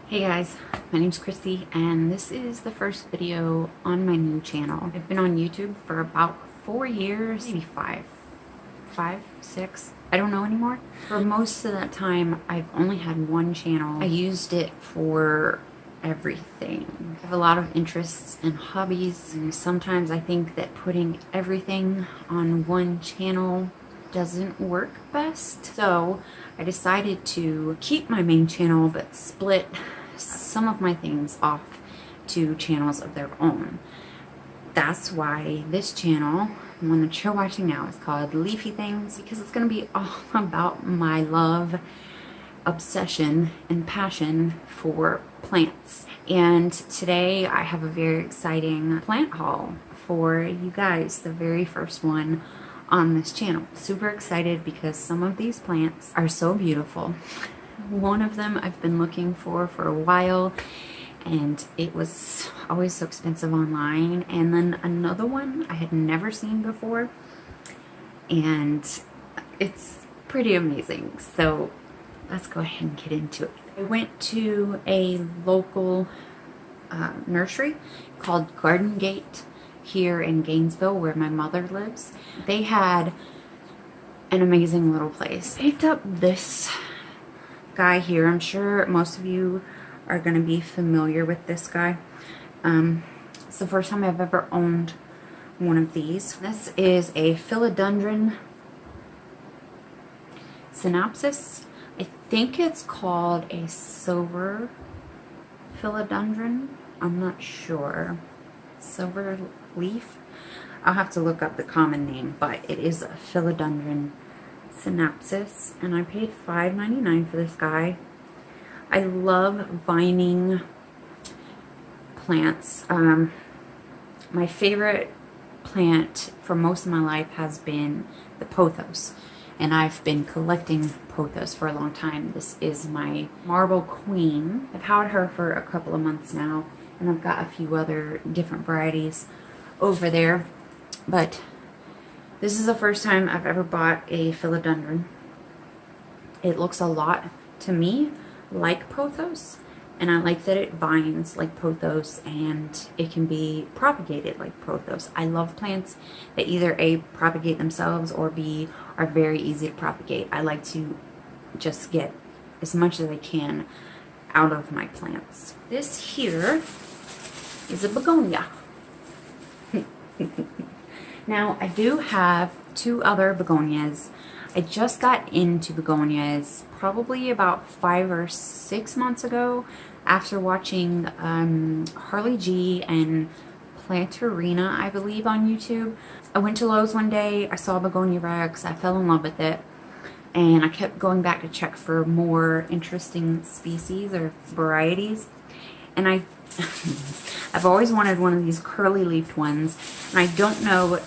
Hey guys, my name's Kristy and this is the first video on my new channel. I've been on YouTube for about 4 years, maybe five, 6, I don't know anymore. For most of that time, I've only had one channel. I used it for everything. I have a lot of interests and hobbies, and sometimes I think that putting everything on one channel doesn't work best. So I decided to keep my main channel but split some of my things off to channels of their own. That's why this channel, the one that you're watching now, is called Leafy Things, because it's going to be all about my love, obsession, and passion for plants. And today I have a very exciting plant haul for you guys, the very first one on this channel. Super excited because some of these plants are so beautiful. One of them I've been looking for a while, and it was always so expensive online. And then another one I had never seen before, and it's pretty amazing. So let's go ahead and get into it. I went to a local nursery called Garden Gate here in Gainesville, where my mother lives. They had an amazing little place. Picked up this guy here. I'm sure most of you are going to be familiar with this guy. It's the first time I've ever owned one of these. This is a philodendron synapsis. I think it's called a silver philodendron. I'm not sure. Silver leaf. I'll have to look up the common name, but it is a philodendron synapsis, and I paid $5.99 for this guy. I love vining plants. My favorite plant for most of my life has been the pothos, and I've been collecting pothos for a long time. This is my marble queen. I've had her for a couple of months now, and I've got a few other different varieties over there, but this is the first time I've ever bought a philodendron. It looks a lot to me like pothos, and I like that it vines like pothos and it can be propagated like pothos. I love plants that either A, propagate themselves, or B, are very easy to propagate. I like to just get as much as I can out of my plants. This here is a begonia. Now, I do have 2 other begonias. I just got into begonias probably about 5 or 6 months ago after watching Harley G and Plantarina, I believe, on YouTube. I went to Lowe's one day, I saw Begonia Rex, I fell in love with it, and I kept going back to check for more interesting species or varieties. And I've always wanted one of these curly leafed ones, and I don't know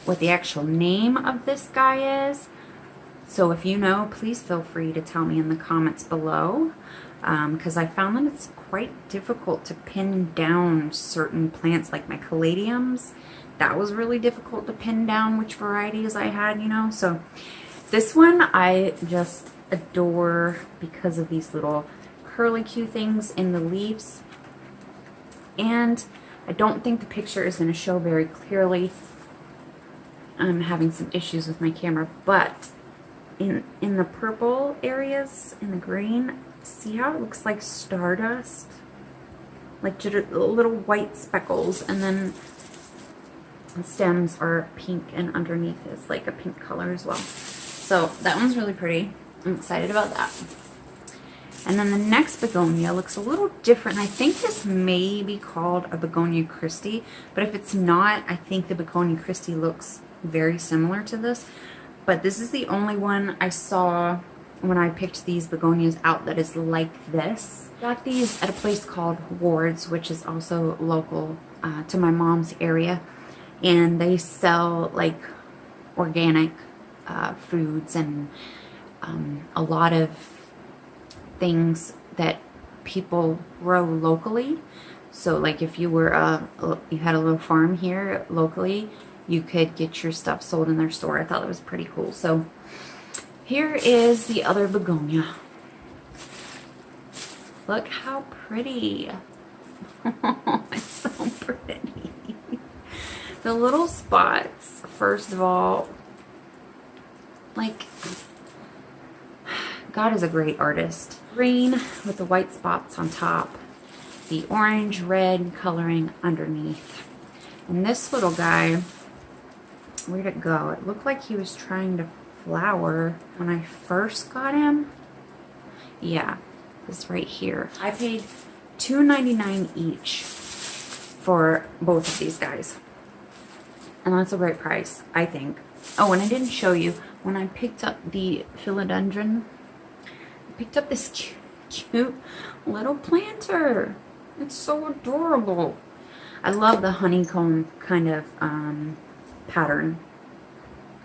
what the actual name of this guy is. So if you know, please feel free to tell me in the comments below, because I found that it's quite difficult to pin down certain plants, like my caladiums. That was really difficult to pin down which varieties I had, you know. So this one I just adore because of these little curly cute things in the leaves. And I don't think the picture is going to show very clearly. I'm having some issues with my camera, but in the purple areas, in the green, see how it looks like stardust? Like just little white speckles, and then the stems are pink, and underneath is like a pink color as well. So that one's really pretty. I'm excited about that. And then the next begonia looks a little different. I think this may be called a Begonia Kristy, but if it's not, I think the Begonia Kristy looks very similar to this. But this is the only one I saw when I picked these begonias out that is like this. Got these at a place called Ward's, which is also local to my mom's area. And they sell like organic foods and a lot of things that people grow locally. So like if you were you had a little farm here locally, you could get your stuff sold in their store. I thought that was pretty cool. So here is the other begonia. Look how pretty. It's so pretty. The little spots, first of all, like, God is a great artist. Green with the white spots on top. The orange, red coloring underneath. And this little guy, where'd it go? It looked like he was trying to flower when I first got him. Yeah, this right here. I paid $2.99 each for both of these guys. And that's a great price, I think. Oh, and I didn't show you, when I picked up the philodendron, I picked up this cute little planter. It's so adorable. I love the honeycomb kind of pattern.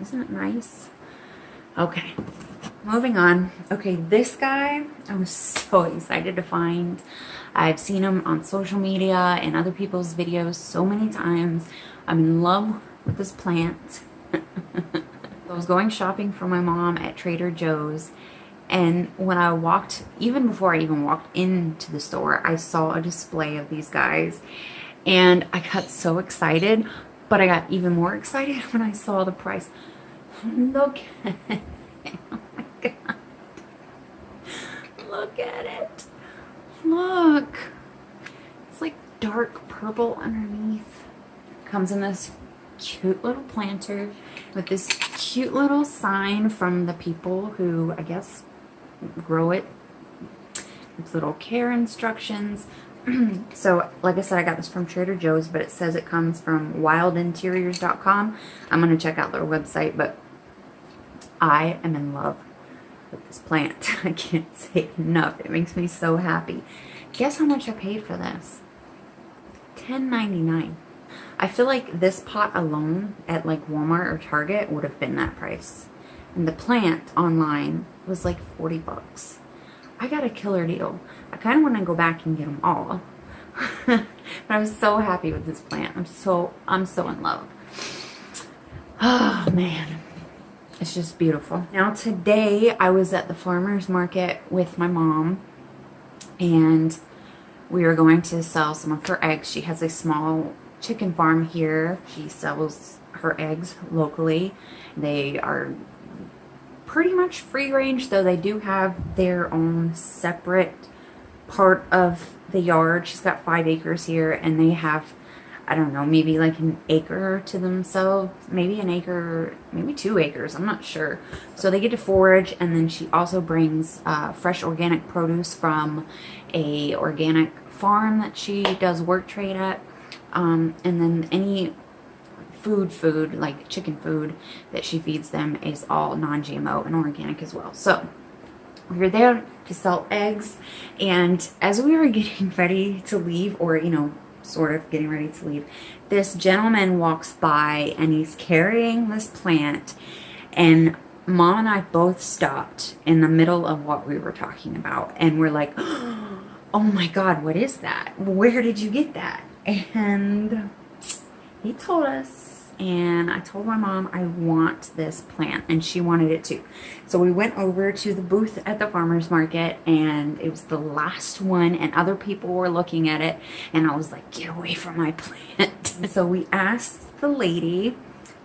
Isn't it nice? Okay, moving on. Okay, this guy I was so excited to find. I've seen him on social media and other people's videos so many times. I'm in love with this plant. I was going shopping for my mom at Trader Joe's, and when I walked, even before I even walked into the store, I saw a display of these guys, and I got so excited, but I got even more excited when I saw the price. Look at it. Oh my God. Look at it. Look. It's like dark purple underneath. Comes in this cute little planter with this cute little sign from the people who, I guess, grow it. It's little care instructions. So, like I said, I got this from Trader Joe's, but it says it comes from wildinteriors.com. I'm going to check out their website, but I am in love with this plant. I can't say enough. It makes me so happy. Guess how much I paid for this? $10.99. I feel like this pot alone at like Walmart or Target would have been that price. And the plant online was like 40 bucks. I got a killer deal. I kind of want to go back and get them all. But I was so happy with this plant. I'm so in love. Oh man. It's just beautiful. Now today I was at the farmer's market with my mom, and we were going to sell some of her eggs. She has a small chicken farm here. She sells her eggs locally. They are pretty much free range, though they do have their own separate part of the yard. She's got 5 acres here, and they have, I don't know, maybe like an acre to themselves, maybe an acre, maybe 2 acres, I'm not sure. So they get to forage, and then she also brings fresh organic produce from a organic farm that she does work trade at. And then any food, like chicken food that she feeds them is all non-GMO and organic as well. So we were there to sell eggs, and as we were getting ready to leave, or, you know, sort of getting ready to leave, this gentleman walks by and he's carrying this plant, and Mom and I both stopped in the middle of what we were talking about, and we're like, oh my God, what is that? Where did you get that? And he told us, and I told my mom I want this plant, and she wanted it too. So we went over to the booth at the farmer's market, and it was the last one, and other people were looking at it, and I was like, get away from my plant. So we asked the lady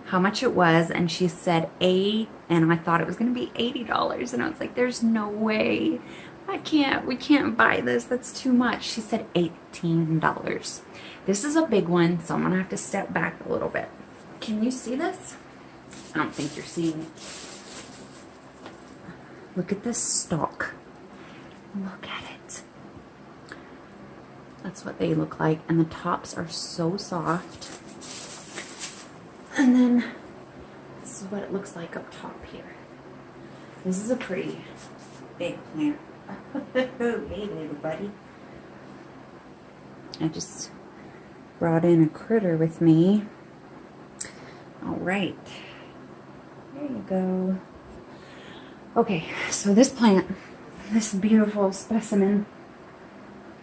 how much it was, and she said and I thought it was going to be $80, and I was like, there's no way. We can't buy this. That's too much. She said $18. This is a big one, so I'm going to have to step back a little bit. Can you see this? I don't think you're seeing it. Look at this stalk. Look at it. That's what they look like. And the tops are so soft. And then this is what it looks like up top here. This is a pretty big plant. Hey, little buddy. I just brought in a critter with me. All right. There you go. Okay, so this plant, this beautiful specimen,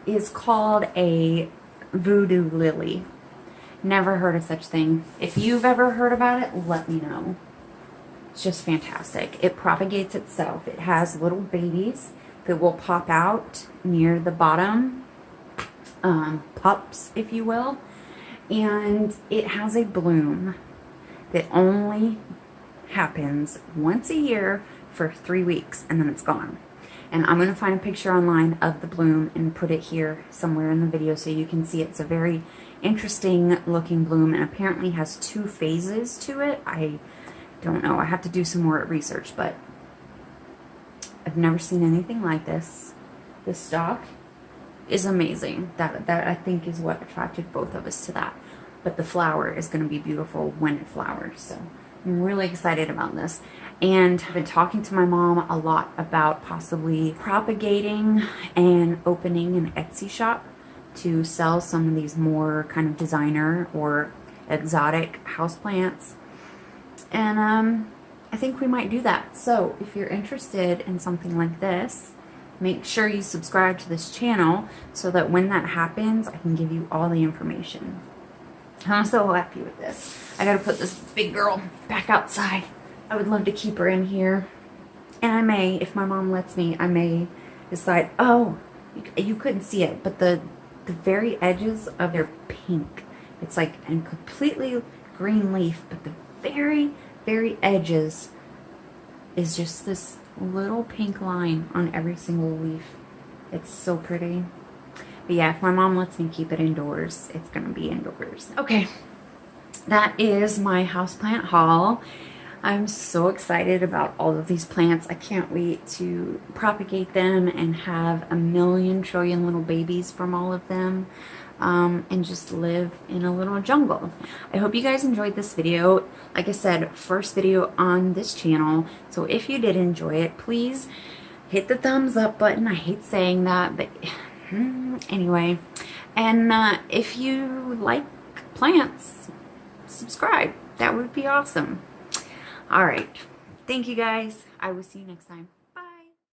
is called a voodoo lily. Never heard of such thing. If you've ever heard about it, let me know. It's just fantastic. It propagates itself. It has little babies that will pop out near the bottom pups, if you will. And it has a bloom that only happens once a year for 3 weeks, and then it's gone. And I'm going to find a picture online of the bloom and put it here somewhere in the video so you can see. It's a very interesting looking bloom, and apparently has 2 phases to it. I don't know. I have to do some more research, but I've never seen anything like this. This stalk is amazing. That I think is what attracted both of us to that. But the flower is going to be beautiful when it flowers. So I'm really excited about this. And I've been talking to my mom a lot about possibly propagating and opening an Etsy shop to sell some of these more kind of designer or exotic houseplants. And I think we might do that. So if you're interested in something like this, make sure you subscribe to this channel so that when that happens, I can give you all the information. I'm so happy with this. I gotta put this big girl back outside. I would love to keep her in here. And I may, if my mom lets me, I may decide, oh, you couldn't see it, but the very edges of their pink. It's like a completely green leaf, but the very, very edges is just this little pink line on every single leaf. It's so pretty. But yeah, if my mom lets me keep it indoors, it's gonna be indoors. Okay, that is my houseplant haul. I'm so excited about all of these plants. I can't wait to propagate them and have a million trillion little babies from all of them, and just live in a little jungle. I hope you guys enjoyed this video. Like I said, first video on this channel. So if you did enjoy it, please hit the thumbs up button. I hate saying that, but anyway. And if you like plants, subscribe. That would be awesome. All right. Thank you guys. I will see you next time.